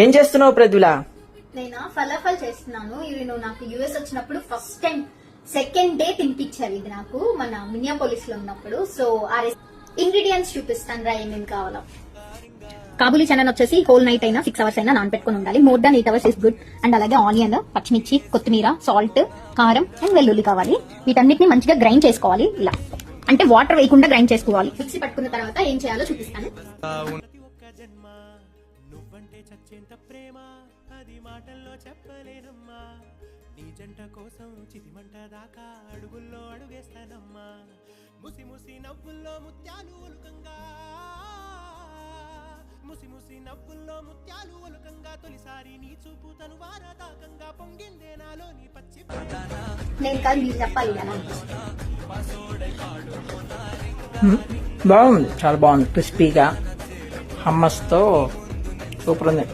ఏం చేస్తున్నావు ప్రద్విల? నేను ఫలాఫల్ చేస్తున్నాను. ఇది నువ్వు నాకు యుఎస్ వచ్చినప్పుడు ఫస్ట్ టైం సెకండ్ డే తినిపించారు. ఇది నాకు మన మినియాపోలిస్ లో ఉన్నప్పుడు. సో ఆ ఇంగ్రీడియంట్స్ చూపిస్తాను రా ఏమేమి కావాలో. కాబూలీ చనా వచ్చేసి హోల్ నైట్ అయినా 6 hours అయినా నానబెట్టుకుని ఉండాలి. More than 8 hours is good. And అలాగే ఆనియన్, పచ్చిమిర్చి, కొత్తిమీర, సాల్ట్, కారం అండ్ వెల్లుల్లి కావాలి. వీటన్నిటిని మంచిగా గ్రైండ్ చేసుకోవాలి. ఇలా అంటే వాటర్ వేయకుండా గ్రైండ్ చేసుకోవాలి. మిక్సీ పట్టుకున్న తర్వాత ఏం చేయాలో చూపిస్తాను. నువ్వంటే చచ్చేంత ప్రేమ అది మాటల్లో చెప్పలేనమ్మా. నీ జంట కోసం చితిమంట దాకా అడుగుల్లో అడుగేస్తానమ్మా. ముసి ముసి నవ్వుల్లో ముత్యాలు ఒలుకంగా, ముసి ముసి నవ్వుల్లో ముత్యాలు ఒలుకంగా, తొలిసారి నీ చూపు తను వారదాకంగా పొంగిందే నాలో నీ పచ్చి. నేను కాదు మీరు చెప్పాలి కదా. బాగుంది, చాలా బాగుంది. క్రిస్పీగా హమ్మస్తో సూపర్ ఉంది.